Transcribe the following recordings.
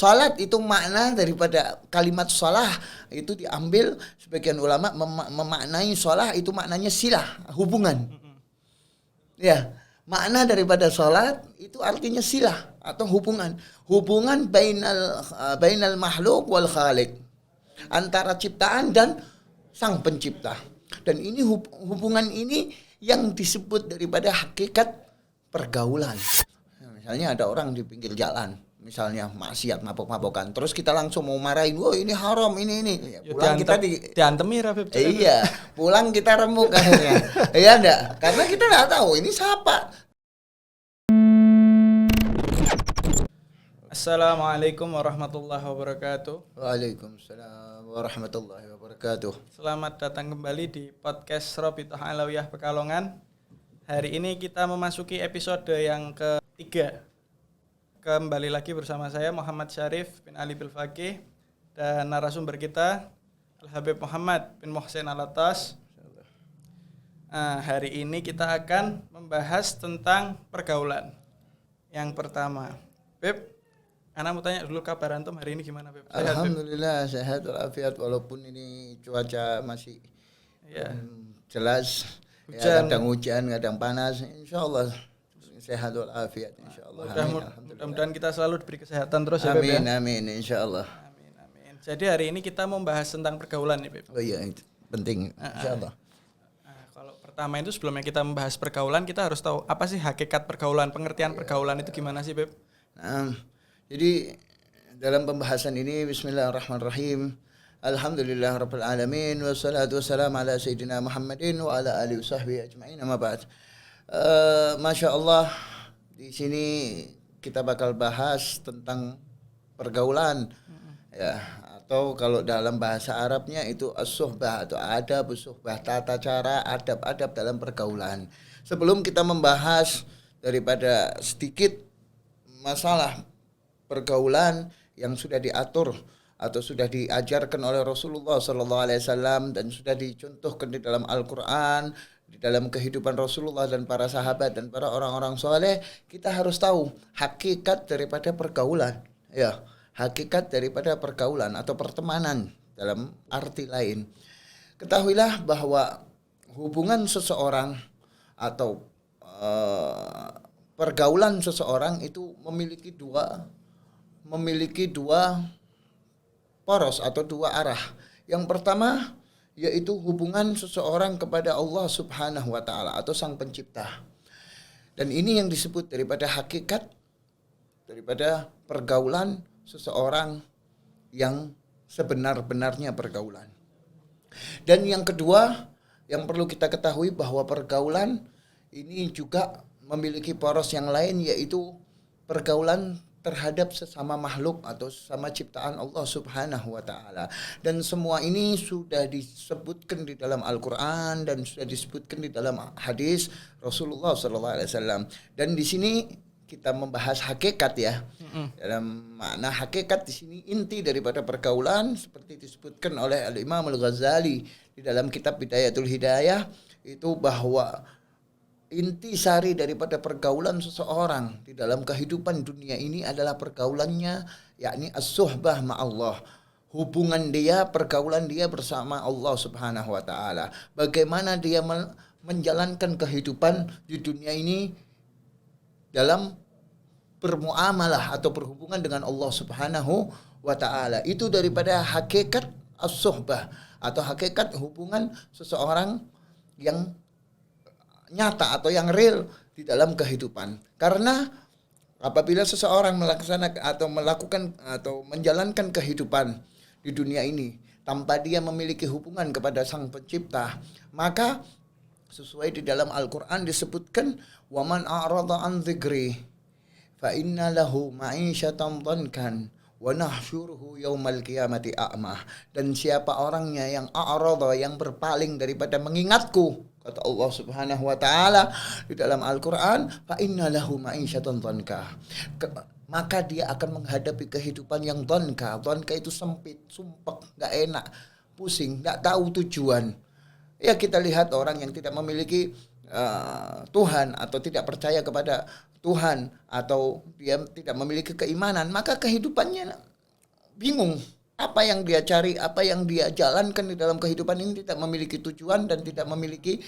Salat itu makna daripada kalimat shalah itu diambil sebagian ulama memaknai shalah itu maknanya silah, hubungan. Ya, makna daripada salat itu artinya silah atau hubungan. Hubungan bainal makhluk wal khaliq. Antara ciptaan dan sang pencipta. Dan ini hubungan ini yang disebut daripada hakikat pergaulan. Misalnya ada orang di pinggir jalan, misalnya maksiat mabok-mabokan, terus kita langsung mau marahin, wah ini haram, ini. Ya, pulang kita diantemi Rabib. Iya, pulang kita remuk akhirnya. Iya enggak? Karena kita enggak tahu ini siapa. Assalamualaikum warahmatullahi wabarakatuh. Waalaikumsalam warahmatullahi wabarakatuh. Selamat datang kembali di podcast Robitoh Alawiyah Pekalongan. Hari ini kita memasuki episode yang ketiga. Kembali lagi bersama saya Muhammad Syarif bin Ali bil Faqih dan narasumber kita Al-Habib Muhammad bin Muhsin Alatas. Hari ini kita akan membahas tentang pergaulan. Yang pertama, Beb, Ana mau tanya dulu kabar antum hari ini gimana, Beb? Sehat, Alhamdulillah Beb? Sehat walafiat walaupun ini cuaca masih jelas. Ya, kadang hujan, kadang panas. Insyaallah sehat walafiat insyaallah. Mudah-mudahan kita selalu diberi kesehatan terus ya, Beb. Amin, amin insyaallah. Amin. Jadi hari ini kita membahas tentang pergaulan nih, Beb. Oh iya, itu penting insyaallah. Kalau pertama itu sebelumnya kita membahas pergaulan, kita harus tahu apa sih hakikat pergaulan, pengertian pergaulan itu gimana sih, Beb? Jadi dalam pembahasan ini bismillahirrahmanirrahim. Alhamdulillah rabbil alamin wassalatu wassalamu ala sayyidina Muhammadin wa ala alihi wasahbihi ajmain. Amma ba'd. Masya-Allah, di sini kita bakal bahas tentang pergaulan. Ya, atau kalau dalam bahasa Arabnya itu as-suhbah atau adab suhbah, tata cara adab-adab dalam pergaulan. Sebelum kita membahas daripada sedikit masalah pergaulan yang sudah diatur atau sudah diajarkan oleh Rasulullah sallallahu alaihi wasallam dan sudah dicontohkan di dalam Al-Qur'an, di dalam kehidupan Rasulullah dan para sahabat dan para orang-orang soleh, kita harus tahu hakikat daripada pergaulan. Ya, hakikat daripada pergaulan atau pertemanan dalam arti lain. Ketahuilah bahwa hubungan seseorang atau pergaulan seseorang itu memiliki dua poros atau dua arah. Yang pertama yaitu hubungan seseorang kepada Allah Subhanahu wa taala atau Sang Pencipta. Dan ini yang disebut daripada hakikat daripada pergaulan seseorang yang sebenar-benarnya pergaulan. Dan yang kedua yang perlu kita ketahui bahwa pergaulan ini juga memiliki poros yang lain yaitu pergaulan terhadap sesama makhluk atau sesama ciptaan Allah Subhanahu wa taala. Dan semua ini sudah disebutkan di dalam Al-Qur'an dan sudah disebutkan di dalam hadis Rasulullah sallallahu alaihi wasallam. Dan di sini kita membahas hakikat ya. Dalam makna hakikat di sini inti daripada pergaulan seperti disebutkan oleh Al-Imam Al-Ghazali di dalam kitab Bidayatul Hidayah itu bahwa inti sari daripada pergaulan seseorang di dalam kehidupan dunia ini adalah pergaulannya yakni as-suhbah ma'allah. Hubungan dia, pergaulan dia bersama Allah Subhanahu wa taala. Bagaimana dia menjalankan kehidupan di dunia ini dalam bermuamalah atau berhubungan dengan Allah Subhanahu wa taala. Itu daripada hakikat as-suhbah atau hakikat hubungan seseorang yang nyata atau yang real di dalam kehidupan. Karena apabila seseorang melaksanakan atau melakukan atau menjalankan kehidupan di dunia ini tanpa dia memiliki hubungan kepada Sang Pencipta, maka sesuai di dalam Al-Qur'an disebutkan waman a'rada an dzikri fa inna lahu ma'isyatan dhankan wa nahsyuruhu yaumal qiyamati a'mah. Dan siapa orangnya yang a'rada, yang berpaling daripada mengingatku, kata Allah Subhanahu wa taala di dalam Al-Qur'an, fa inna lahu ma'isyatan dhanka, maka dia akan menghadapi kehidupan yang dhanka. Dhanka itu sempit, sumpek, enggak enak, pusing, enggak tahu tujuan. Ya kita lihat orang yang tidak memiliki Tuhan atau tidak percaya kepada Tuhan atau dia tidak memiliki keimanan, maka kehidupannya bingung apa yang dia cari, apa yang dia jalankan di dalam kehidupan ini tidak memiliki tujuan dan tidak memiliki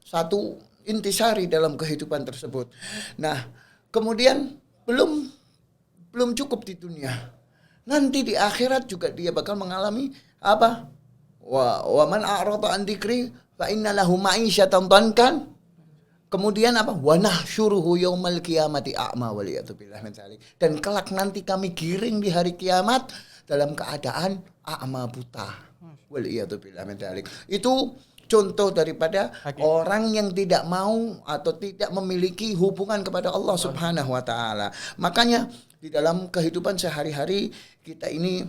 satu intisari dalam kehidupan tersebut. Nah, kemudian belum cukup di dunia. Nanti di akhirat juga dia bakal mengalami apa? Wa man a'rada an dzikri fa inna lahu ma'isyatan dankan. Kemudian apa? Wa nahsyuruhu yaumal qiyamati a'ma waliyadu billah min dzalik. Dan kelak nanti kami giring di hari kiamat dalam keadaan a'ma buta. Waliyadu billah min dzalik. Itu contoh daripada orang yang tidak mau atau tidak memiliki hubungan kepada Allah Subhanahu wa taala. Makanya di dalam kehidupan sehari-hari kita ini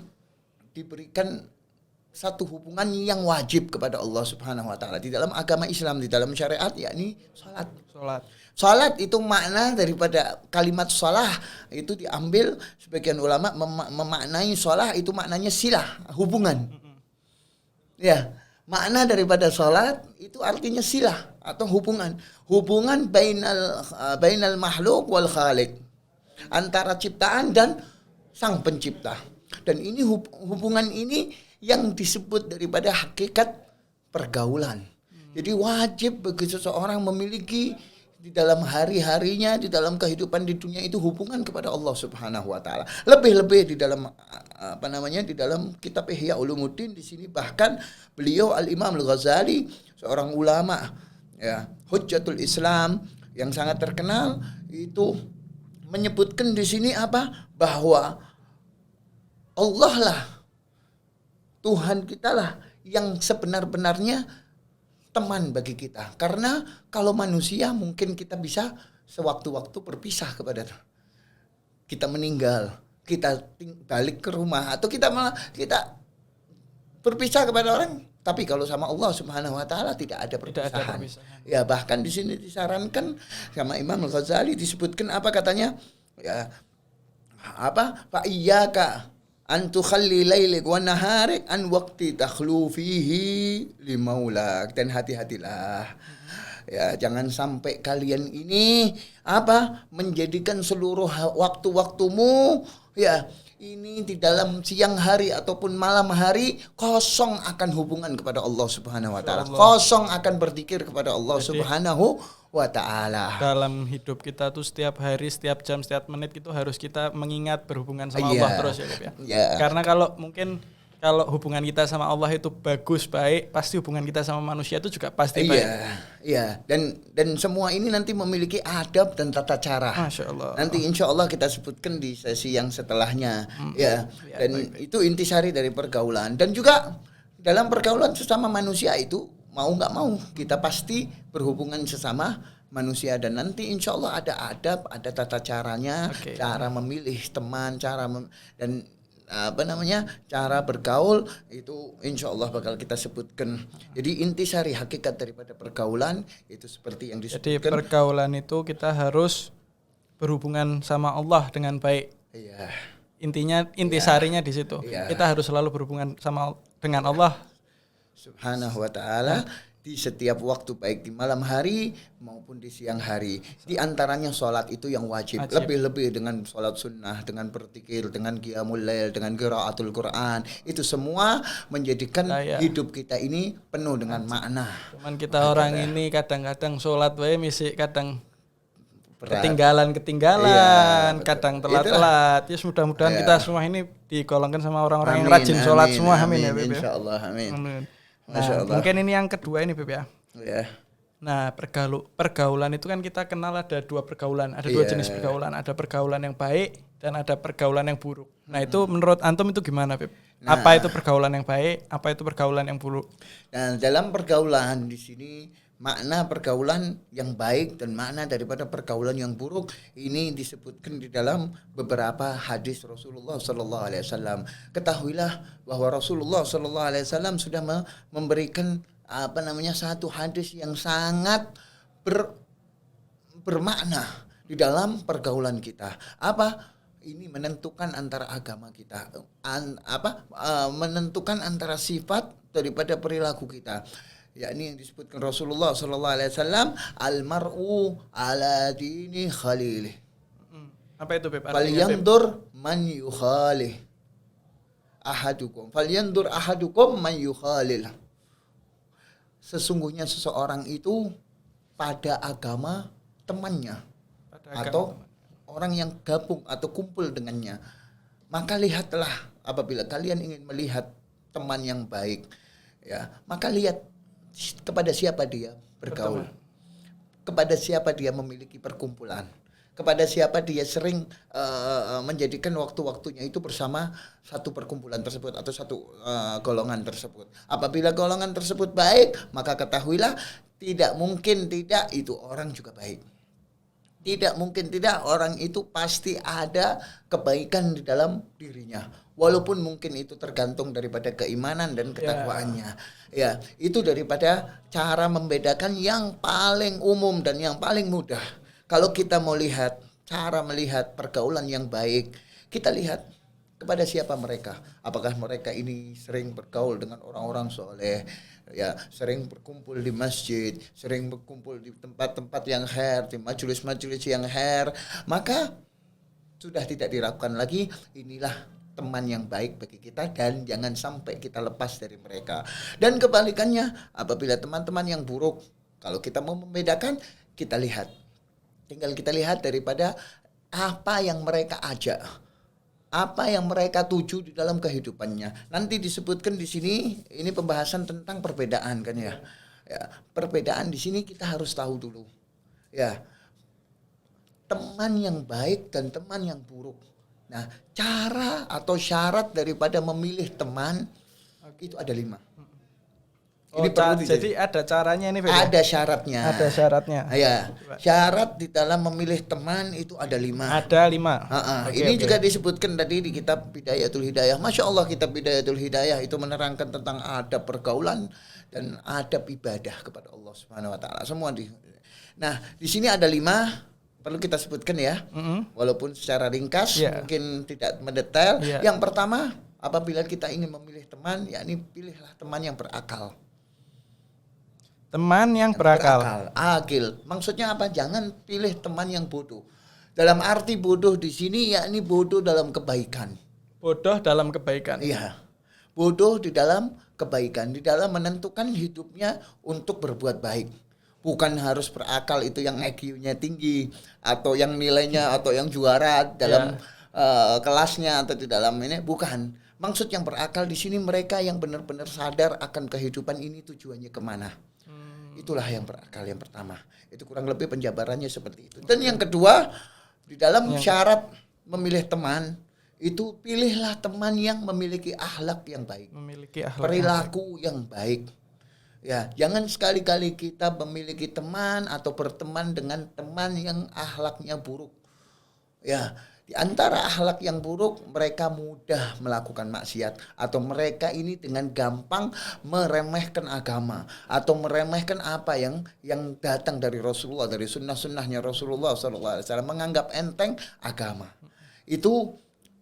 diberikan satu hubungan yang wajib kepada Allah Subhanahu wa taala di dalam agama Islam, di dalam syariat, yakni salat. Salat itu makna daripada kalimat salah itu diambil, sebagian ulama memaknai salah itu maknanya silah, hubungan. Ya, makna daripada salat itu artinya silah atau hubungan. Hubungan bainal makhluk wal khaliq. Antara ciptaan dan sang pencipta. Dan ini hubungan ini yang disebut daripada hakikat pergaulan. Jadi wajib bagi seseorang memiliki di dalam hari-harinya, di dalam kehidupan di dunia itu hubungan kepada Allah Subhanahu wa taala. Lebih-lebih di dalam di dalam kitab Ihya Ulumuddin di sini bahkan beliau Al-Imam Al-Ghazali, seorang ulama ya, Hujjatul Islam yang sangat terkenal, itu menyebutkan di sini apa? Bahwa Allah lah, Tuhan kita lah yang sebenar-benarnya teman bagi kita. Karena kalau manusia mungkin kita bisa sewaktu-waktu berpisah kepada kita, meninggal, kita balik ke rumah, atau kita berpisah kepada orang. Tapi kalau sama Allah Subhanahu wa taala tidak ada perpisahan. Ya, bahkan di sini disarankan sama Imam Al-Ghazali, disebutkan apa katanya? Ya, fa iyyaka an tukhalli lailik wa naharik an waqti takhlu fihi limaulak. Dan hati-hatilah ya, jangan sampai kalian ini menjadikan seluruh waktu-waktumu ya ini di dalam siang hari ataupun malam hari kosong akan hubungan kepada Allah Subhanahu wa taala. Kosong akan berzikir kepada Allah Subhanahu wa ta'ala. Dalam hidup kita tuh setiap hari, setiap jam, setiap menit itu harus kita mengingat berhubungan sama Allah terus ya. Karena kalau hubungan kita sama Allah itu bagus, baik, pasti hubungan kita sama manusia itu juga pasti baik. Iya. Dan semua ini nanti memiliki adab dan tata cara. Masya Allah. Nanti insya Allah kita sebutkan di sesi yang setelahnya. Dan itu intisari dari pergaulan. Dan juga dalam pergaulan sesama manusia itu mau nggak mau kita pasti berhubungan sesama manusia, dan nanti insya Allah ada adab, ada tata caranya, cara memilih teman, cara bergaul itu insya Allah bakal kita sebutkan. Jadi intisari hakikat daripada pergaulan itu seperti yang disebutkan. Jadi pergaulan itu kita harus berhubungan sama Allah dengan baik. Iya. Intinya intisarinya di situ. Iya. Kita harus selalu berhubungan dengan Allah Subhanahu wa ta'ala di setiap waktu, baik di malam hari maupun di siang hari. Di antaranya sholat itu yang wajib. Lebih-lebih dengan sholat sunnah, dengan berzikir, dengan qiyamul lail, dengan qiraatul Quran. Itu semua menjadikan hidup kita ini penuh dengan makna. Cuman kita orang ini kadang-kadang sholat misi kadang ketinggalan, kadang telat-telat. Ya mudah-mudahan kita semua ini digolongkan sama orang-orang yang rajin sholat semua. Amin ya Beb. Insyaallah, amin. Nah, mungkin ini yang kedua ini Beb ya. Nah, pergaulan itu kan kita kenal ada dua pergaulan, ada dua jenis pergaulan, ada pergaulan yang baik dan ada pergaulan yang buruk. Nah, itu menurut antum itu gimana, Beb? Apa itu pergaulan yang baik, apa itu pergaulan yang buruk? Nah, dalam pergaulan di sini makna pergaulan yang baik dan makna daripada pergaulan yang buruk ini disebutkan di dalam beberapa hadis Rasulullah sallallahu alaihi wasallam. Ketahuilah bahwa Rasulullah sallallahu alaihi wasallam sudah memberikan satu hadis yang sangat bermakna di dalam pergaulan kita. Ini menentukan antara agama kita, menentukan antara sifat daripada perilaku kita. Yakni yang disebutkan Rasulullah sallallahu alaihi wasallam, al mar'u ala dini khalilih. Apa itu Beb? Artinya, Beb? Falyandur man yukhalil ahadukum man yukhalil. Sesungguhnya seseorang itu pada agama temannya Pada agama atau teman. orang yang gabung atau kumpul dengannya. Maka lihatlah apabila kalian ingin melihat teman yang baik, ya, maka lihat kepada siapa dia bergaul. Berteman. Kepada siapa dia memiliki perkumpulan. Kepada siapa dia sering menjadikan waktu-waktunya itu bersama satu perkumpulan tersebut atau satu golongan tersebut. Apabila golongan tersebut baik, maka ketahuilah tidak mungkin tidak itu orang juga baik. Tidak mungkin tidak orang itu pasti ada kebaikan di dalam dirinya. Walaupun mungkin itu tergantung daripada keimanan dan ketakwaannya. Ya, itu daripada cara membedakan yang paling umum dan yang paling mudah. Kalau kita mau lihat cara melihat pergaulan yang baik, kita lihat kepada siapa mereka. Apakah mereka ini sering bergaul dengan orang-orang soleh, ya, sering berkumpul di masjid, sering berkumpul di tempat-tempat yang khair, di majelis-majelis yang khair, maka sudah tidak diragukan lagi, inilah teman yang baik bagi kita dan jangan sampai kita lepas dari mereka. Dan kebalikannya, apabila teman-teman yang buruk, kalau kita mau membedakan, tinggal kita lihat daripada apa yang mereka ajak, apa yang mereka tuju di dalam kehidupannya. Nanti disebutkan di sini, ini pembahasan tentang perbedaan kan ya. Ya, perbedaan di sini kita harus tahu dulu. Ya. Teman yang baik dan teman yang buruk. Nah, cara atau syarat daripada memilih teman itu ada 5. Ini Jadi ada caranya ini, Beb? Ada syaratnya. Ada syaratnya. Ya, syarat di dalam memilih teman itu ada 5. Ada 5. Ini juga disebutkan tadi di kitab Bidayatul Hidayah. Masya Allah, kitab Bidayatul Hidayah itu menerangkan tentang adab pergaulan dan adab ibadah kepada Allah Subhanahu Wa Taala. Semua Nah, di sini ada 5. Perlu kita sebutkan ya. Walaupun secara ringkas, mungkin tidak mendetail. Yang pertama, apabila kita ingin memilih teman, yakni pilihlah teman yang berakal. Teman yang berakal. Akil. Maksudnya apa? Jangan pilih teman yang bodoh. Dalam arti bodoh di sini yakni bodoh dalam kebaikan. Bodoh dalam kebaikan. Iya. Bodoh di dalam kebaikan, di dalam menentukan hidupnya untuk berbuat baik. Bukan harus berakal itu yang IQ-nya tinggi atau yang nilainya atau yang juara dalam kelasnya atau di dalam ini, bukan. Maksud yang berakal di sini mereka yang benar-benar sadar akan kehidupan ini tujuannya kemana. Itulah yang berakal yang pertama. Itu kurang lebih penjabarannya seperti itu. Dan yang kedua, di dalam syarat memilih teman, itu pilihlah teman yang memiliki akhlak yang baik. Memiliki akhlak perilaku yang baik. Ya, jangan sekali-kali kita memiliki teman atau berteman dengan teman yang akhlaknya buruk. Ya, di antara akhlak yang buruk, mereka mudah melakukan maksiat atau mereka ini dengan gampang meremehkan agama atau meremehkan apa yang datang dari Rasulullah, dari sunnah-sunnahnya Rasulullah SAW, menganggap enteng agama. Itu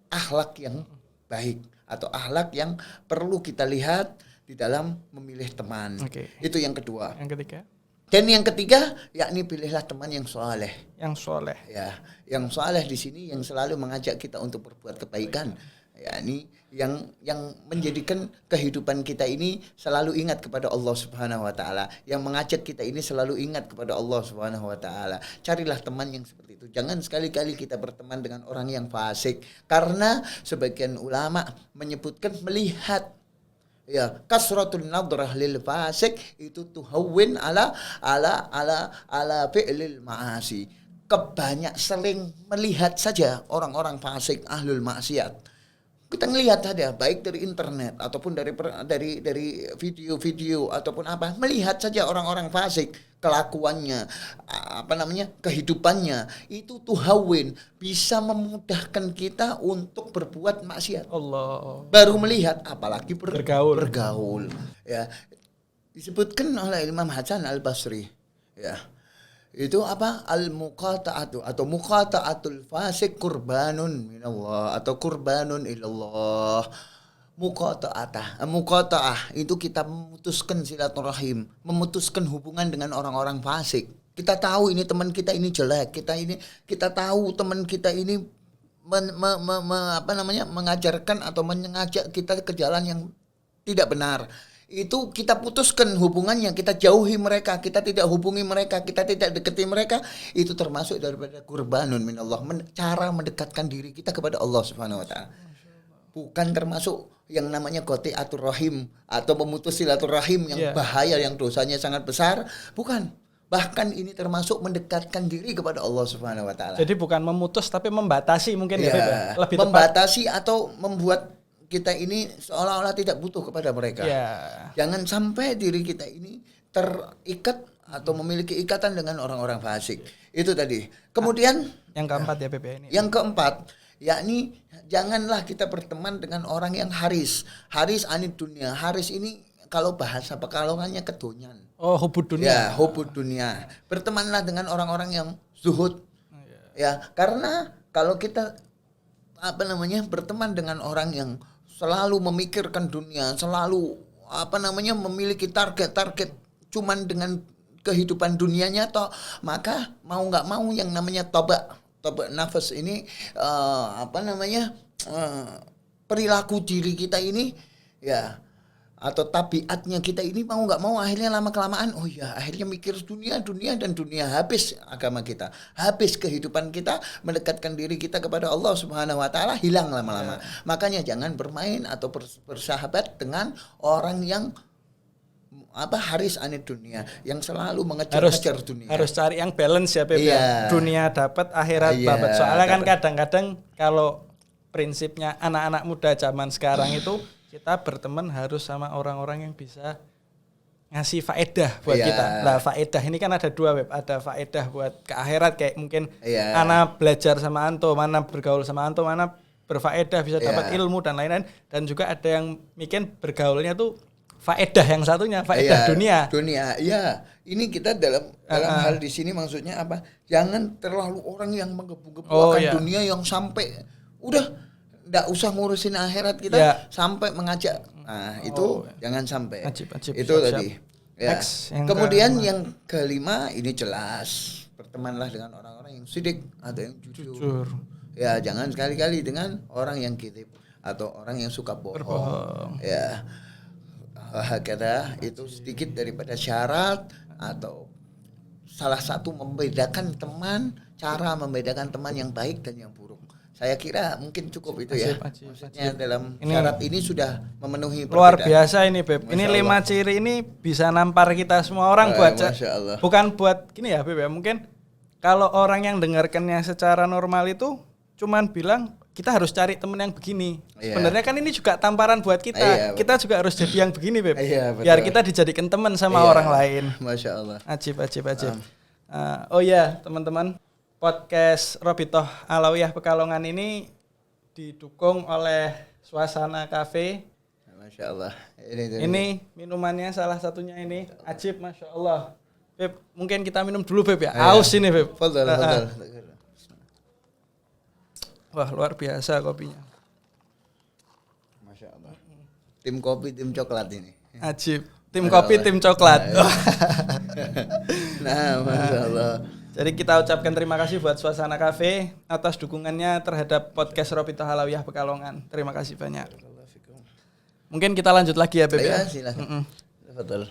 akhlak yang baik atau akhlak yang perlu kita lihat di dalam memilih teman. Itu yang kedua. Yang ketiga. Dan yang ketiga, yakni pilihlah teman yang soleh. Yang soleh. Ya, yang soleh di sini yang selalu mengajak kita untuk berbuat kebaikan. Yakni yang menjadikan kehidupan kita ini selalu ingat kepada Allah Subhanahu Wa Taala. Yang mengajak kita ini selalu ingat kepada Allah Subhanahu Wa Taala. Carilah teman yang seperti itu. Jangan sekali-kali kita berteman dengan orang yang fasik. Karena sebagian ulama menyebutkan melihat, ya, kasratun nadrah lil fasik itu tuhawwin ala fi'lil ma'asi. Kebanyak sering melihat saja orang-orang fasik, ahlul maksiat. Kita ngelihat saja baik dari internet ataupun dari video-video ataupun apa, melihat saja orang-orang fasik, kelakuannya, kehidupannya itu tuhawin, bisa memudahkan kita untuk berbuat maksiat. Allah. Baru melihat apalagi bergaul. Ya. Disebutkan oleh Imam Hasan Al-Basri, ya. Itu apa? Al-muqata'atu atau muqata'atul fasik kurbanun minallah atau kurbanun ilallah. Muqata'ah itu kita memutuskan silaturahim, memutuskan hubungan dengan orang-orang fasik, Kita tahu ini teman kita ini jelek, kita tahu teman kita ini mengajarkan atau mengajak kita ke jalan yang tidak benar. Itu kita putuskan hubungannya, kita jauhi mereka, kita tidak hubungi mereka, kita tidak dekati mereka. Itu termasuk daripada qurbanun minallah, cara mendekatkan diri kita kepada Allah Subhanahu wa taala. Bukan termasuk yang namanya qati'atur rahim atau memutus silaturahim yang bahaya, yang dosanya sangat besar, bukan. Bahkan ini termasuk mendekatkan diri kepada Allah Subhanahu wa taala. Jadi bukan memutus tapi membatasi mungkin ya, lebih membatasi tepat. Atau membuat kita ini seolah-olah tidak butuh kepada mereka. Jangan sampai diri kita ini terikat atau memiliki ikatan dengan orang-orang fasik. Itu tadi. Kemudian yang keempat ya Beb ini. Yang keempat, yakni janganlah kita berteman dengan orang yang haris anid dunia. Haris ini kalau bahasa Pekalongannya kedonyan. Oh, hubud dunia. Ya, hubud dunia. Bertemanlah dengan orang-orang yang zuhud. Ya, karena kalau kita berteman dengan orang yang selalu memikirkan dunia, selalu memiliki target-target cuman dengan kehidupan dunianya toh, maka mau nggak mau yang namanya toba nafas ini perilaku diri kita ini ya, atau tabiatnya kita ini mau nggak mau akhirnya lama kelamaan akhirnya mikir dunia dan dunia, habis agama kita, habis kehidupan kita, mendekatkan diri kita kepada Allah Subhanahu wa taala hilang lama-lama. Makanya jangan bermain atau bersahabat dengan orang yang haris anid dunia, yang selalu mengejar dunia. Harus cari yang balance ya Beb. Dunia dapat, akhirat dapat. Soalnya kan kadang-kadang kalau prinsipnya anak-anak muda zaman sekarang itu kita berteman harus sama orang-orang yang bisa ngasih faedah buat kita. Nah, faedah ini kan ada dua Beb. Ada faedah buat ke akhirat, kayak mungkin ana belajar sama anto, mana bergaul sama anto, mana berfaedah bisa dapat ilmu dan lain-lain. Dan juga ada yang mungkin bergaulnya tuh faedah yang satunya, faedah dunia. Iya. Ini kita dalam hal di sini maksudnya apa? Jangan terlalu orang yang menggebu-gebukan dunia yang sampai udah nggak usah ngurusin akhirat kita sampai mengajak. Nah, itu jangan sampai. Ajib, itu siap, tadi. Ya. Kemudian yang kelima ini jelas, bertemanlah dengan orang-orang yang sidik atau yang jujur. Ya, jangan sekali-kali dengan orang yang kitab atau orang yang suka bohong. Ya. Hakata itu sedikit daripada syarat atau salah satu membedakan teman, cara membedakan teman yang baik dan yang buruk. Saya kira mungkin cukup itu ya. Maksudnya dalam syarat ini sudah memenuhi luar biasa ini Beb. Ini 5 ciri ini bisa nampar kita semua orang buat bukan buat gini ya Beb ya. Mungkin kalau orang yang dengarkannya secara normal itu cuman bilang kita harus cari teman yang begini. Sebenarnya kan ini juga tamparan buat kita. Kita juga harus jadi yang begini Beb. Biar kita dijadikan teman sama orang lain. Masya Allah. Ajib. Teman-teman, podcast Robitoh Alawiyah Pekalongan ini didukung oleh Suasana Cafe. Masya Allah. Ini minumannya salah satunya ini. Ajib, Masya Allah. Beb, mungkin kita minum dulu Beb ya. Aus ini Beb. Fadal. Wah, luar biasa kopinya. Masya Allah. Tim kopi, tim coklat ini. Ajib. Tim kopi, tim coklat. Nah, Masya Allah. Jadi kita ucapkan terima kasih buat Suasana Cafe atas dukungannya terhadap podcast Robitoh Alawiyah Pekalongan. Terima kasih banyak. Mungkin kita lanjut lagi ya Beb ya. Silakan. Betul.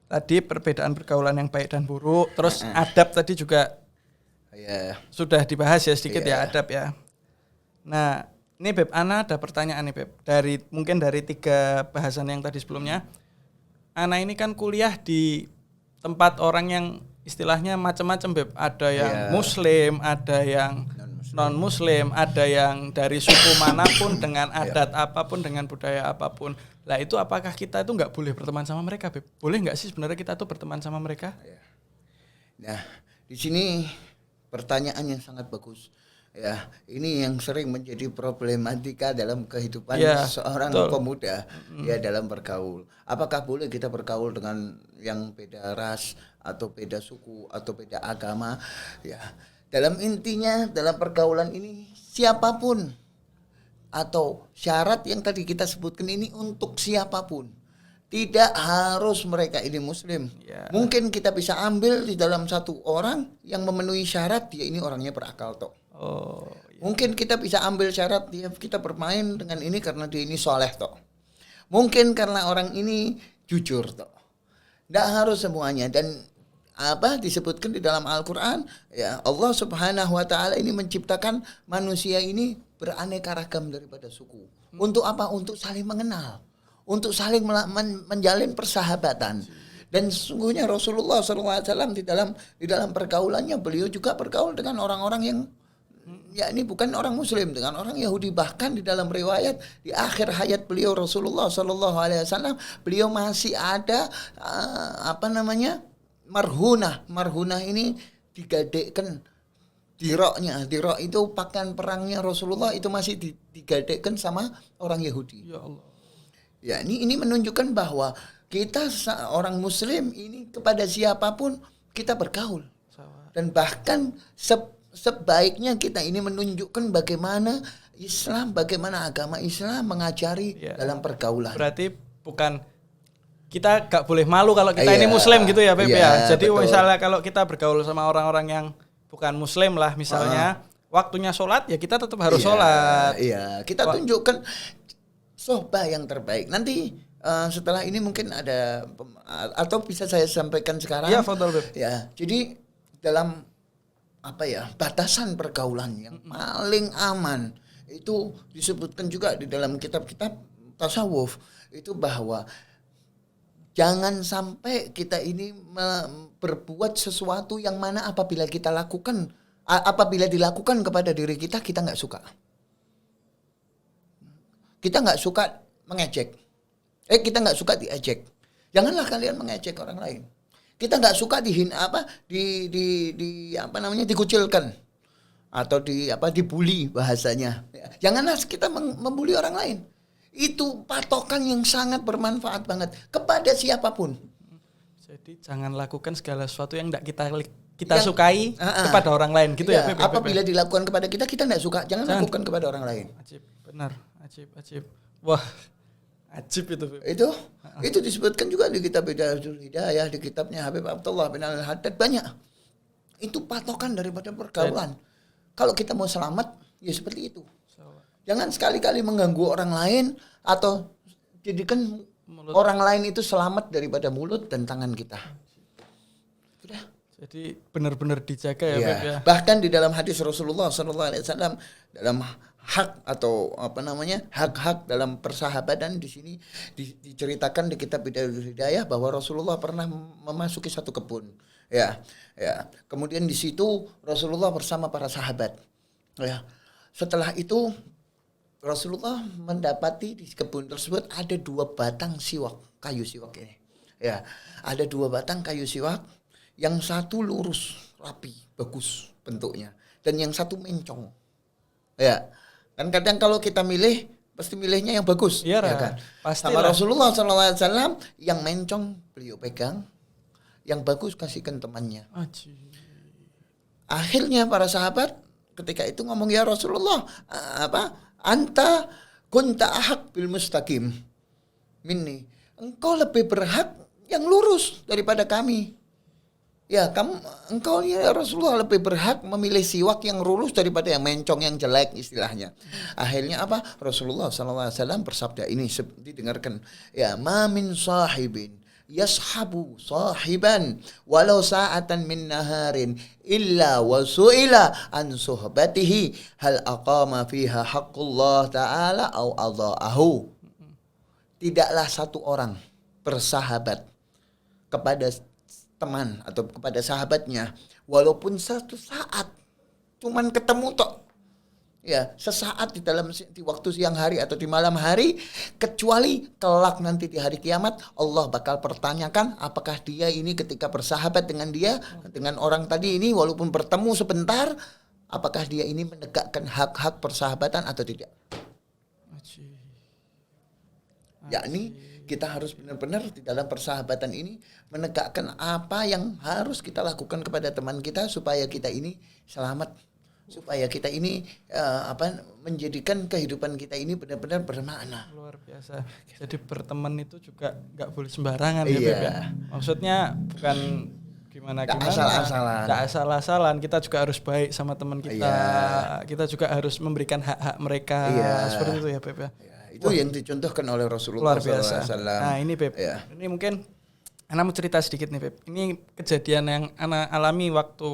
Tadi perbedaan pergaulan yang baik dan buruk, terus adab tadi juga sudah dibahas ya sedikit ya, adab ya. Nah, ini Beb, Ana ada pertanyaan nih Beb. Mungkin dari 3 bahasan yang tadi sebelumnya. Ana ini kan kuliah di tempat orang yang istilahnya macam-macam Beb. Ada yang muslim, ada yang non-muslim, ada yang dari suku manapun, dengan adat apapun, dengan budaya apapun. Lah itu apakah kita itu nggak boleh berteman sama mereka Beb? Boleh nggak sih sebenarnya kita tuh berteman sama mereka? Nah, di sini pertanyaan yang sangat bagus. Ya, ini yang sering menjadi problematika dalam kehidupan seorang pemuda dalam bergaul. Apakah boleh kita bergaul dengan yang beda ras atau beda suku atau beda agama? Ya, dalam intinya dalam pergaulan ini siapapun atau syarat yang tadi kita sebutkan ini untuk siapapun. Tidak harus mereka ini muslim. Ya. Mungkin kita bisa ambil di dalam satu orang yang memenuhi syarat, dia ini orangnya berakal toh. Oh, iya. Mungkin kita bisa ambil syarat dia kita bermain dengan ini karena dia ini soleh toh. Mungkin karena orang ini jujur toh. Tidak harus semuanya. Dan apa disebutkan di dalam Al-Quran, ya Allah Subhanahu Wa Taala ini menciptakan manusia ini beraneka ragam daripada suku. Untuk apa? Untuk saling mengenal, untuk saling menjalin persahabatan. Dan sesungguhnya Rasulullah SAW di dalam pergaulannya beliau juga bergaul dengan orang-orang yang ya ini bukan orang Muslim, dengan orang Yahudi. Bahkan di dalam riwayat di akhir hayat beliau Rasulullah SAW beliau masih ada marhunah ini digadekkan diroknya. Dirok itu pakaian perangnya Rasulullah itu masih digadekkan sama orang Yahudi. Ya Allah. Ya ini menunjukkan bahwa kita orang Muslim ini kepada siapapun kita bergaul. Dan bahkan sebaiknya kita ini menunjukkan bagaimana Islam, bagaimana agama Islam mengajari dalam pergaulan. Berarti bukan kita gak boleh malu kalau kita ini Muslim gitu ya Beb ya. Jadi betul. misalnya kalau kita bergaul sama orang-orang yang bukan Muslim lah misalnya, waktunya sholat ya kita tetap harus sholat. Iya, kita tunjukkan sohbah yang terbaik. Nanti setelah ini mungkin ada atau bisa saya sampaikan sekarang. Iya, fadhol Beb. Ya, jadi dalam batasan pergaulan yang paling aman itu disebutkan juga di dalam kitab-kitab tasawuf itu bahwa jangan sampai kita ini berbuat sesuatu yang mana apabila dilakukan kepada diri kita nggak suka. Kita nggak suka mengejek. Kita nggak suka diejek. Janganlah kalian mengejek orang lain. Kita nggak suka dikucilkan atau dibully bahasanya. Janganlah kita membuli orang lain. Itu patokan yang sangat bermanfaat banget kepada siapapun. Jadi jangan lakukan segala sesuatu yang tidak kita sukai kepada orang lain gitu ya. Apabila dilakukan kepada kita tidak suka, jangan lakukan kepada orang lain. Ajib, benar, ajib. Wah, ajib itu. Itu disebutkan juga di kitab Bidayatul Hidayah, di kitabnya Habib Abdullah bin Al-Haddad banyak. Itu patokan daripada pergaulan. Kalau kita mau selamat, ya seperti itu. Jangan sekali-kali mengganggu orang lain atau jadikan orang lain itu selamat daripada mulut dan tangan kita. Sudah. Jadi benar-benar dijaga ya, Beb ya. Bahkan di dalam hadis Rasulullah SAW dalam hak atau hak-hak dalam persahabatan di sini diceritakan di kitab Bidayatul Hidayah bahwa Rasulullah pernah memasuki satu kebun. Ya. Kemudian di situ Rasulullah bersama para sahabat. Ya. Setelah itu Rasulullah mendapati di kebun tersebut ada 2 batang siwak, kayu siwak ini. Ya, ada 2 batang kayu siwak, yang satu lurus, rapi, bagus bentuknya, dan yang satu mencong. Ya, kan kadang kalau kita milih pasti milihnya yang bagus, ya kan? Pastilah. Sama Rasulullah SAW yang mencong beliau pegang, yang bagus kasihkan temannya. Akhirnya para sahabat ketika itu ngomong, ya Rasulullah, anta kunta ahaq bil mustaqim minni. Engkau lebih berhak yang lurus daripada kami. Ya, engkau ya Rasulullah lebih berhak memilih siwak yang lurus daripada yang mencong yang jelek istilahnya. Akhirnya Rasulullah SAW bersabda ini didengarkan. Ya, ma min sahibin yashabu sahiban walau sa'atan min naharin illa wa su'ila an suhbatihi hal aqama fiha haqqullah ta'ala au adha'ahu. Tidaklah satu orang bersahabat kepada teman atau kepada sahabatnya walaupun satu saat cuman ketemu tok. Ya, sesaat di waktu siang hari atau di malam hari, kecuali kelak nanti di hari kiamat Allah bakal pertanyakan apakah dia ini ketika bersahabat dengan orang tadi ini walaupun bertemu sebentar, apakah dia ini menegakkan hak-hak persahabatan atau tidak. Yakni kita harus benar-benar di dalam persahabatan ini menegakkan apa yang harus kita lakukan kepada teman kita supaya kita ini selamat supaya kita ini menjadikan kehidupan kita ini benar-benar bermakna. Luar biasa. Jadi berteman itu juga nggak boleh sembarangan ya, Iya. Beb ya. Maksudnya bukan gimana Nggak asal-asalan. Nggak asal-asalan. Kita juga harus baik sama teman kita. Iya. Kita juga harus memberikan hak-hak mereka. Iya. Seperti itu ya, Beb ya. Ya, itu yang dicontohkan oleh Rasulullah Luar biasa. SAW. Nah ini Beb, Ya. ini mungkin Ana mau cerita sedikit nih Beb. Ini kejadian yang Ana alami waktu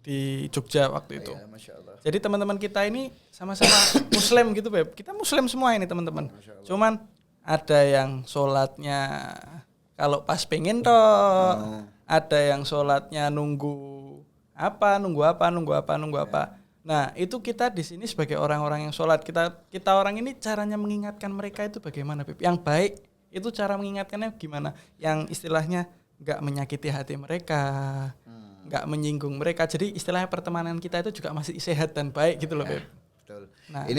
di Jogja waktu itu. Ya, Masya Allah. Jadi teman-teman kita ini sama-sama Muslim gitu Beb. Kita Muslim semua ini teman-teman. Cuman ada yang sholatnya kalau pas pengen toh, ada yang sholatnya nunggu apa. Nah itu kita di sini sebagai orang-orang yang sholat, kita orang ini caranya mengingatkan mereka itu bagaimana Beb? Yang baik itu cara mengingatkannya gimana? Yang istilahnya nggak menyakiti hati mereka, nggak menyinggung mereka. Jadi istilahnya pertemanan kita itu juga masih sehat dan baik gitu loh Beb. Betul. Nah.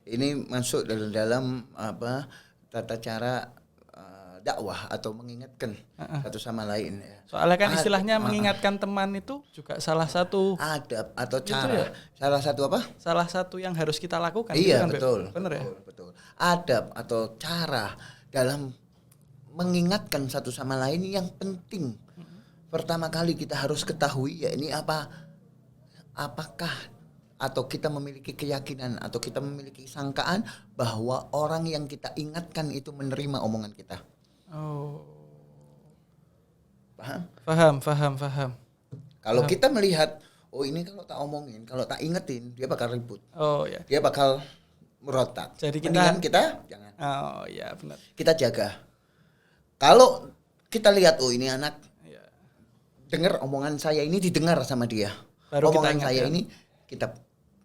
Ini masuk dalam tata cara dakwah atau mengingatkan satu sama lain ya. Soalnya kan istilahnya mengingatkan teman itu juga salah satu adab atau Gitu cara. ya? Salah satu apa? salah satu yang harus kita lakukan. Iya, gitu kan, Beb? betul. Bener ya? Betul. Adab atau cara dalam mengingatkan satu sama lain yang penting. Pertama kali kita harus ketahui ya ini apakah atau kita memiliki keyakinan atau kita memiliki sangkaan bahwa orang yang kita ingatkan itu menerima omongan kita. Oh. Paham? Faham. Kalau kita melihat oh ini kalau tak omongin, kalau tak ingetin dia bakal ribut. Oh ya. Dia bakal merotak. Jadi mendingan kita jangan. Oh ya benar. Kita jaga. Kalau kita lihat oh ini anak Ya. dengar omongan saya ini didengar sama dia. Baru kita omongan ingatkan. saya ini kita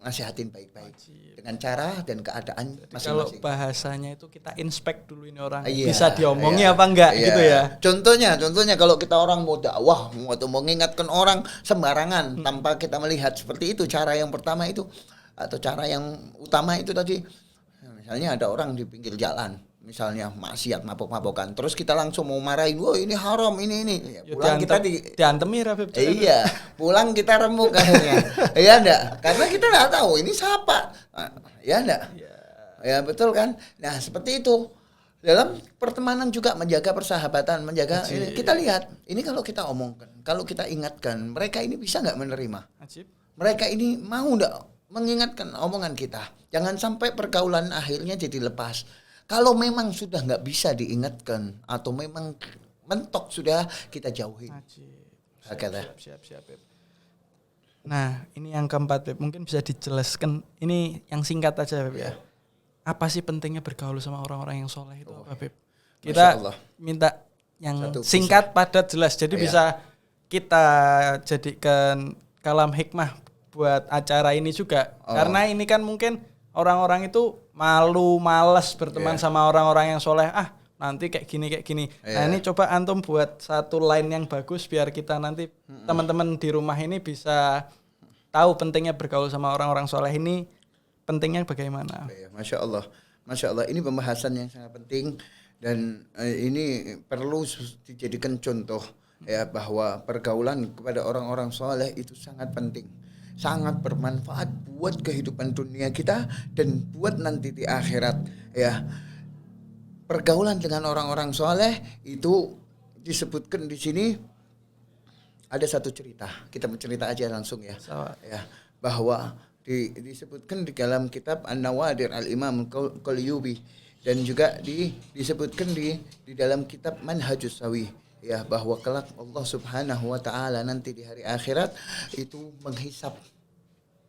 nasihatin baik-baik dengan cara dan keadaan Jadi kalau masing-masing. bahasanya itu kita inspect dulu ini orang Iya, bisa diomongi iya, apa enggak iya. gitu ya. Contohnya kalau kita orang mau dakwah atau mau mengingatkan orang sembarangan tanpa kita melihat seperti itu cara yang pertama itu atau cara yang utama itu tadi. Misalnya ada orang di pinggir jalan, misalnya maksiat mabok-mabokan, terus kita langsung mau marahin, wah ini haram ini. Ya, pulang kita diantemi Rabib. Iya, pulang kita remuk akhirnya. Iya enggak? Karena kita enggak tahu ini siapa. Ya enggak? Ya betul kan? Nah, seperti itu. Dalam pertemanan juga menjaga persahabatan, menjaga ini, kita lihat, ini kalau kita omongkan, kalau kita ingatkan, mereka ini bisa enggak menerima? Ajib. Mereka ini mau enggak mengingatkan omongan kita? Jangan sampai pergaulan akhirnya jadi lepas. Kalau memang sudah enggak bisa diingatkan atau memang mentok sudah kita jauhi. Siap, Beb. Nah, ini yang keempat, Beb. Mungkin bisa dijelaskan. Ini yang singkat aja, Beb ya. Apa sih pentingnya bergaul sama orang-orang yang soleh itu, apa, Beb? Kita minta yang satu singkat, padat, jelas. Jadi bisa kita jadikan kalam hikmah buat acara ini juga. Karena ini kan mungkin orang-orang itu malas berteman sama orang-orang yang soleh. Nanti kayak gini. Nah ini coba antum buat satu line yang bagus biar kita nanti teman-teman di rumah ini bisa tahu pentingnya bergaul sama orang-orang soleh ini pentingnya bagaimana. Masya Allah ini pembahasan yang sangat penting dan ini perlu dijadikan contoh ya bahwa pergaulan kepada orang-orang soleh itu sangat penting, sangat bermanfaat buat kehidupan dunia kita dan buat nanti di akhirat ya. Pergaulan dengan orang-orang soleh itu disebutkan di sini ada satu cerita. Kita bercerita aja langsung ya. Ya bahwa disebutkan di dalam kitab An-Nawadir Al-Imam Qalyubi dan juga disebutkan di dalam kitab Manhajus Sawi ya bahwa kelak Allah Subhanahu wa taala nanti di hari akhirat itu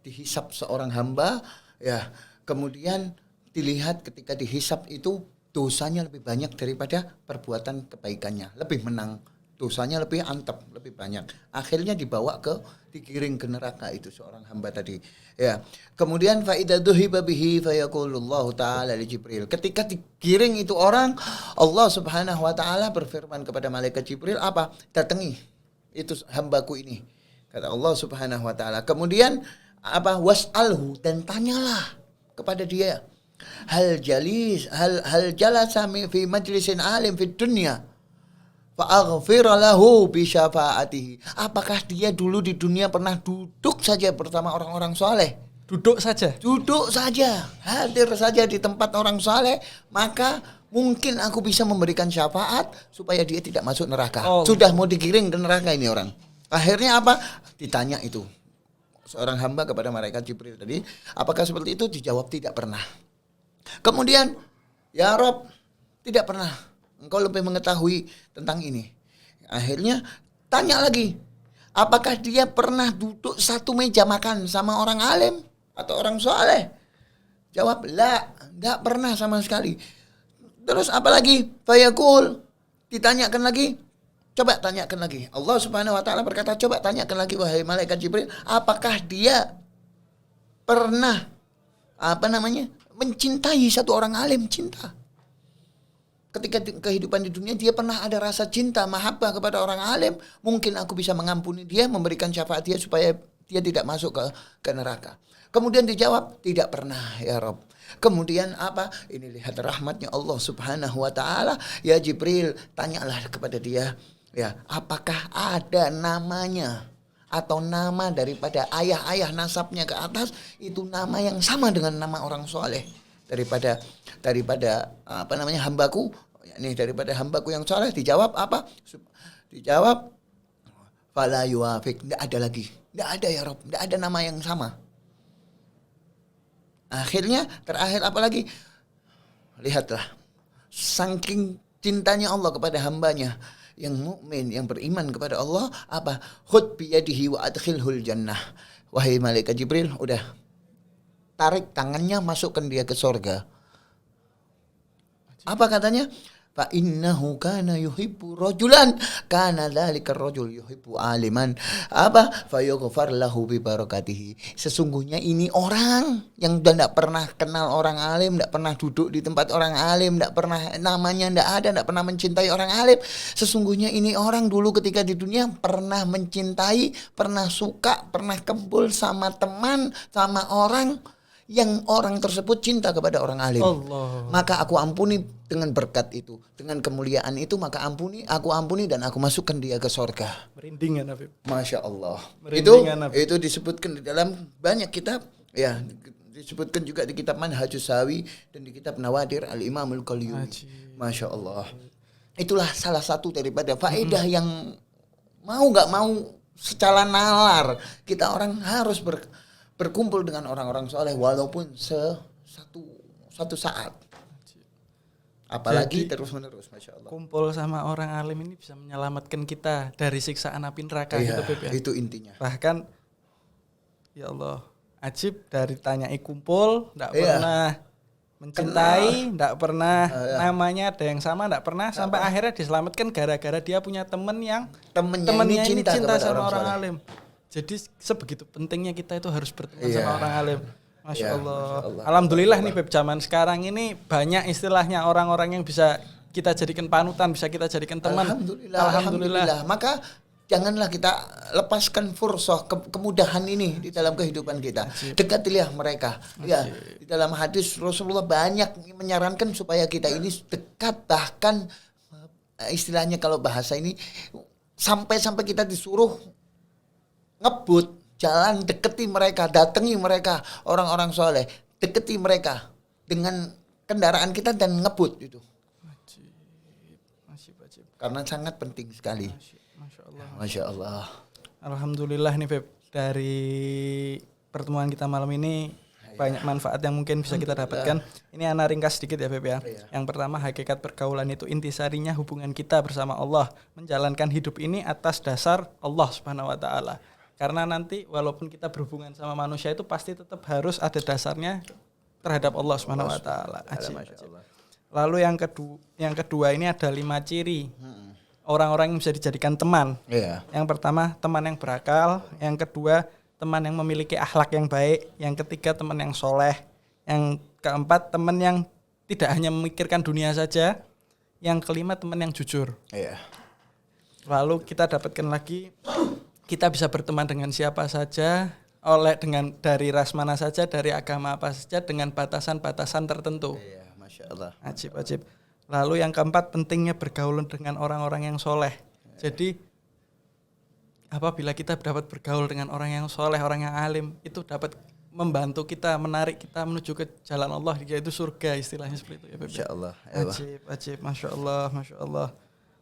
dihisap seorang hamba ya. Kemudian dilihat ketika dihisap itu dosanya lebih banyak daripada perbuatan kebaikannya, lebih menang, dosanya lebih antep, lebih banyak. Akhirnya digiring ke neraka itu seorang hamba tadi. Ya. Kemudian fa idza dhuhiba bihi fa yaqulullahu ta'ala li Jibril. Ketika digiring itu orang, Allah Subhanahu wa taala berfirman kepada malaikat Jibril apa? Datangi itu hambaku ini. Kata Allah Subhanahu wa taala. Kemudian apa? Was'alhu dan tanyalah kepada dia. Hal jalasa fi majlisin alim fi dunya fa'aghfir lahu bi syafaatihi. Apakah dia dulu di dunia pernah duduk saja bersama orang-orang soleh? Duduk saja. Duduk saja, hadir saja di tempat orang soleh, maka mungkin aku bisa memberikan syafaat supaya dia tidak masuk neraka. Sudah mau digiring ke neraka ini orang. Akhirnya apa? Ditanya itu seorang hamba kepada malaikat Jibril tadi, apakah seperti itu? Dijawab tidak pernah. Kemudian, ya Rob, tidak pernah. Engkau lebih mengetahui tentang ini. Akhirnya tanya lagi, apakah dia pernah duduk satu meja makan sama orang alim atau orang soleh? Jawab, la, enggak pernah sama sekali. Terus apa lagi? Fayaqul, ditanyakan lagi. Coba tanyakan lagi. Allah Subhanahu wa taala berkata, coba tanyakan lagi wahai malaikat Jibril, apakah dia pernah mencintai satu orang alim, cinta? Ketika kehidupan di dunia dia pernah ada rasa cinta, mahabbah kepada orang alim, mungkin aku bisa mengampuni dia, memberikan syafaat dia supaya dia tidak masuk ke neraka. Kemudian dijawab, tidak pernah ya Rob. Kemudian apa? Ini lihat rahmatnya Allah Subhanahu wa taala. Ya Jibril, tanyalah kepada dia, ya, apakah ada namanya atau nama daripada ayah-ayah nasabnya ke atas itu nama yang sama dengan nama orang soleh daripada hambaku, yakni daripada hambaku yang soleh. Dijawab apa? Dijawab fala yuwafiq, tidak ada lagi, tidak ada ya Rob, tidak ada nama yang sama. Akhirnya terakhir apa lagi? Lihatlah, saking cintanya Allah kepada hambanya yang mukmin, yang beriman kepada Allah, apa? Khud biyadihi wa adkhilhul jannah. Wahai malaikat Jibril, udah tarik tangannya, masukkan dia ke surga. Apa katanya? Fa innahu kana yuhibbu rajulan kana dzalika ar-rajul yuhibbu aliman. Apa? Fa yughfar lahu bi barakatihi. Sesungguhnya ini orang yang tidak pernah kenal orang alim, tidak pernah duduk di tempat orang alim, tidak pernah namanya tidak ada, tidak pernah mencintai orang alim. Sesungguhnya ini orang dulu ketika di dunia pernah mencintai, pernah suka, pernah kumpul sama teman, sama orang yang orang tersebut cinta kepada orang alim. Allah. Maka aku ampuni dengan berkat itu, dengan kemuliaan itu, maka aku ampuni dan aku masukkan dia ke surga. Merinding ya Nabi. Masya Allah. Itu disebutkan di dalam banyak kitab, ya, disebutkan juga di kitab Manhajus Sawi dan di kitab Nawadir Al-Imamul Qalyumi. Masya Allah. Itulah salah satu daripada faedah yang mau nggak mau secara nalar kita orang harus berkumpul dengan orang-orang soleh walaupun satu saat, apalagi terus menerus. Masya Allah. Kumpul sama orang alim ini bisa menyelamatkan kita dari siksaan api neraka. Iya, gitu Beb ya. Itu intinya. Bahkan ya Allah, ajib dari tanyai kumpul, tidak pernah mencintai, tidak pernah namanya ada yang sama, tidak pernah sampai akhirnya diselamatkan gara-gara dia punya temennya ini cinta sama orang alim. Jadi sebegitu pentingnya kita itu harus berteman sama orang alim. Masya Allah. Alhamdulillah nih Beb, zaman sekarang ini banyak istilahnya orang-orang yang bisa kita jadikan panutan, bisa kita jadikan teman. Alhamdulillah. Maka janganlah kita lepaskan fursah kemudahan ini di dalam kehidupan kita. Dekatilah mereka. Ya, di dalam hadis Rasulullah banyak menyarankan supaya kita ini dekat, bahkan istilahnya kalau bahasa ini sampai kita disuruh ngebut, jalan, deketi mereka, datangi mereka, orang-orang soleh, deketi mereka dengan kendaraan kita dan ngebut itu. Wajib. Karena sangat penting sekali. Masya Allah. Alhamdulillah nih Beb, dari pertemuan kita malam ini banyak manfaat yang mungkin bisa kita dapatkan. Ini ana ringkas sedikit ya Beb ya. Yang pertama, hakikat pergaulan itu intisarinya hubungan kita bersama Allah, menjalankan hidup ini atas dasar Allah Subhanahu wa taala. Karena nanti walaupun kita berhubungan sama manusia itu pasti tetap harus ada dasarnya terhadap Allah Subhanahu wa taala. Lalu yang kedua ini ada 5 ciri orang-orang yang bisa dijadikan teman. Yang pertama, teman yang berakal. Yang kedua, teman yang memiliki akhlak yang baik. Yang ketiga, teman yang soleh. Yang keempat, teman yang tidak hanya memikirkan dunia saja. Yang kelima, teman yang jujur. Lalu kita dapatkan lagi, kita bisa berteman dengan siapa saja, dari ras mana saja, dari agama apa saja, dengan batasan-batasan tertentu. Masya Allah. Ajib. Lalu yang keempat, pentingnya bergaul dengan orang-orang yang soleh. Jadi apabila kita dapat bergaul dengan orang yang soleh, orang yang alim, itu dapat membantu kita, menarik kita menuju ke jalan Allah, yaitu surga, istilahnya seperti itu ya Habib. Insyaallah. Ajib, masya Allah.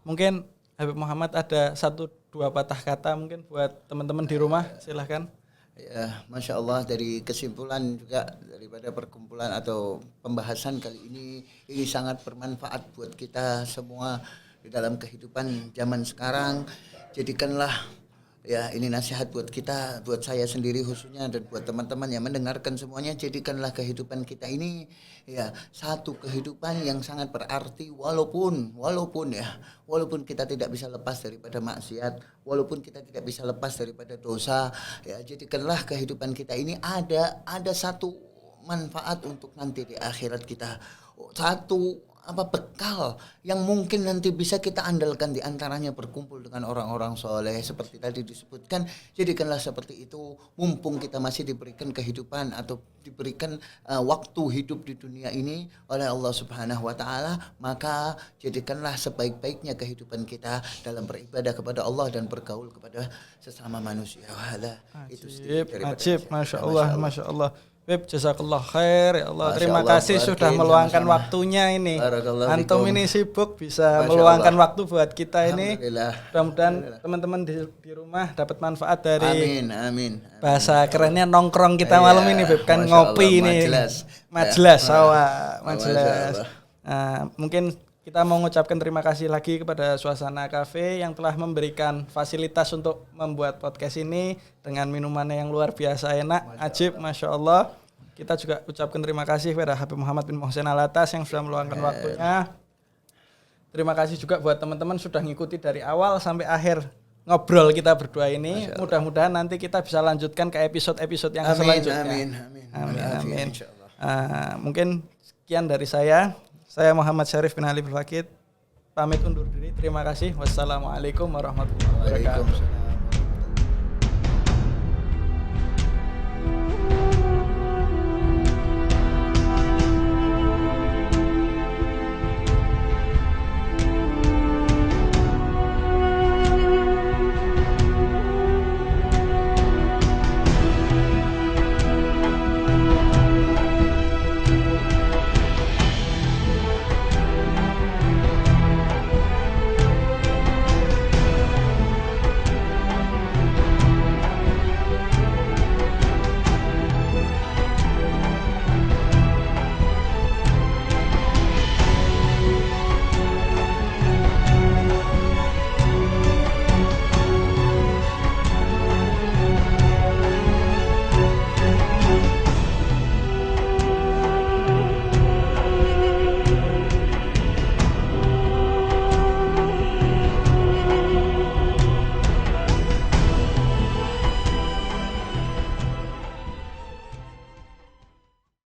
Mungkin Habib Muhammad ada 1-2 patah kata mungkin buat teman-teman di rumah, silahkan. Ya, Masya Allah, dari kesimpulan juga daripada perkumpulan atau pembahasan kali ini sangat bermanfaat buat kita semua di dalam kehidupan zaman sekarang. Jadikanlah, ya ini nasihat buat kita, buat saya sendiri khususnya dan buat teman-teman yang mendengarkan semuanya, jadikanlah kehidupan kita ini ya satu kehidupan yang sangat berarti, walaupun kita tidak bisa lepas daripada maksiat, walaupun kita tidak bisa lepas daripada dosa, ya jadikanlah kehidupan kita ini ada satu manfaat untuk nanti di akhirat kita, satu bekal yang mungkin nanti bisa kita andalkan, di antaranya berkumpul dengan orang-orang soleh seperti tadi disebutkan. Jadikanlah seperti itu, mumpung kita masih diberikan kehidupan atau diberikan waktu hidup di dunia ini oleh Allah Subhanahu wa taala, maka jadikanlah sebaik-baiknya kehidupan kita dalam beribadah kepada Allah dan bergaul kepada sesama manusia. Itu Ajib, Masya Allah. Beb, jazakallah khair ya Allah. Terima kasih sudah meluangkan waktunya ini. Antum ini sibuk bisa meluangkan waktu buat kita ini. Mudah-mudahan teman-teman di rumah dapat manfaat dari amin. Bahasa kerennya nongkrong kita malam ini, Beb, kan ngopi ini. Majelis. Mungkin kita mau mengucapkan terima kasih lagi kepada Suasana Cafe yang telah memberikan fasilitas untuk membuat podcast ini dengan minumannya yang luar biasa enak, ajib, Masya Allah. Kita juga ucapkan terima kasih kepada Habib Muhammad bin Mohsen Alatas yang sudah meluangkan waktunya. Terima kasih juga buat teman-teman sudah ngikuti dari awal sampai akhir ngobrol kita berdua ini. Mudah-mudahan nanti kita bisa lanjutkan ke episode-episode yang selanjutnya. Amin. Mungkin sekian dari saya. Saya Muhammad Syarif bin Ali Fakid, pamit undur diri. Terima kasih. Wassalamualaikum warahmatullahi wabarakatuh.